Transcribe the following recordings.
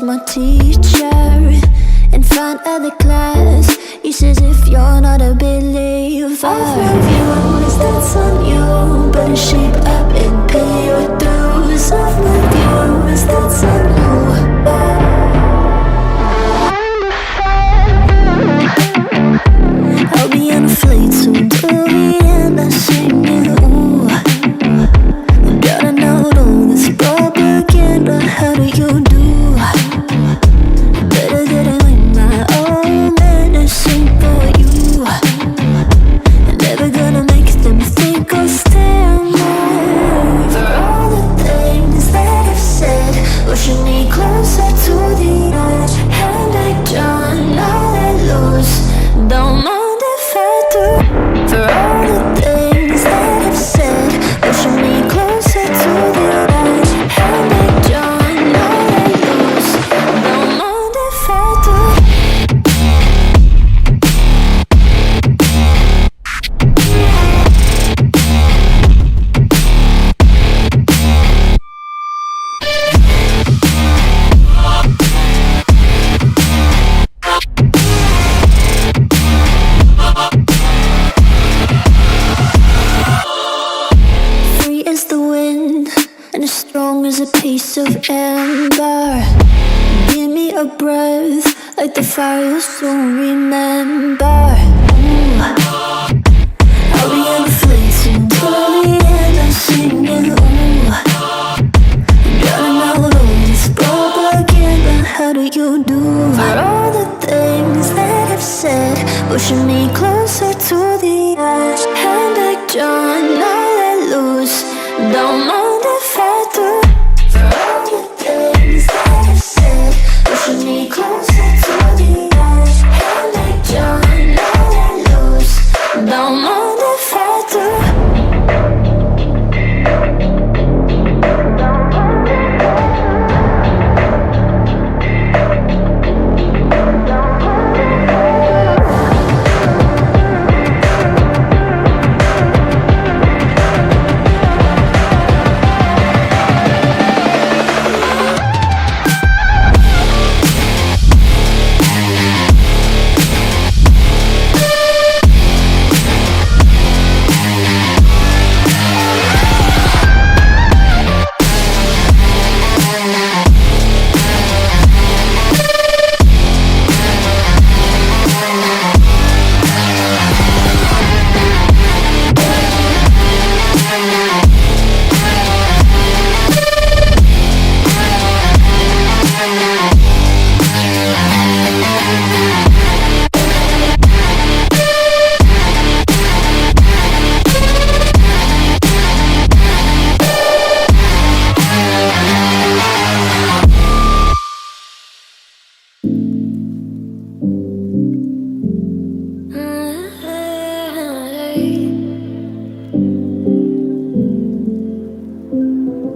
was my teacher in front of the class. He says if you're not a believer, off my views, that's on you. Better shape up and pay your dues. Off my views, that's on you. I'll be on a flight soon to the end. I sing you. Gotta know all this propaganda. How do you do? Better get it with my own medicine for you. Never gonna make them think or stand there. For all the things that I've said, pushing me closer to the edge. Hand I done, all I lose. Don't mind if I do. For all the things that I've said, pushing me closer to the edge. Hand I done, all I lose. Don't mind if I do. Free as the wind and as strong as a piece of amber. Give me a breath like the fire you'll soon remember. Ooh. I'll be on the fleet soon till the end. I'm singing. Ooh. Gotta know all this propaganda. How do you do? For all the things that I've said, pushing me closer to the edge. Hand I done, all I lose. Don't mind if I do. For all the things that I've said, pushing me closer to the edge. Hand I done, all I lose. Don't mind if I do.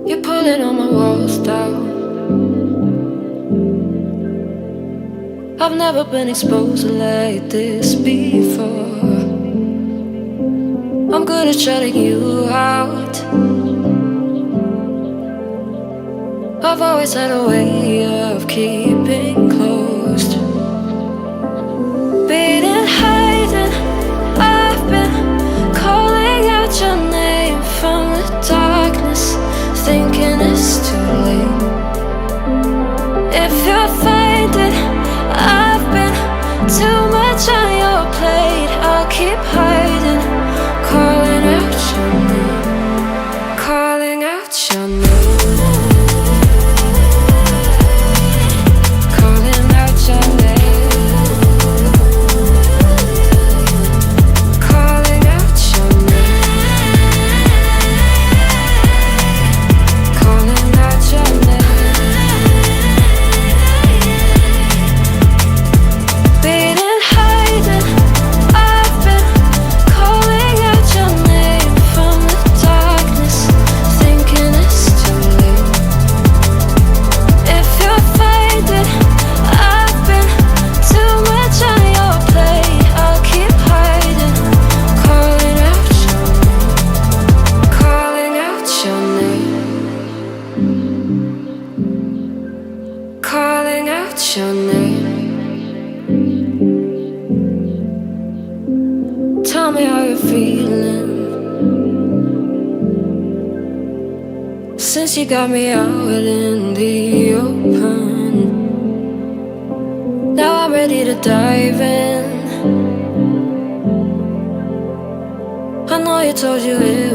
You're pulling all my walls down. I've never been exposed like this before. I'm good at shutting you out. I've always had a way of keeping closed. Being hiding, I've been calling out your name from the darkness, thinking it's too late. If you'll find it, I've been too much on your plate. I'll keep hiding, calling out your name, calling out your name. calling out your name. Tell me how you're feeling since you got me out in the open. Now I'm ready to dive in. I know you told you it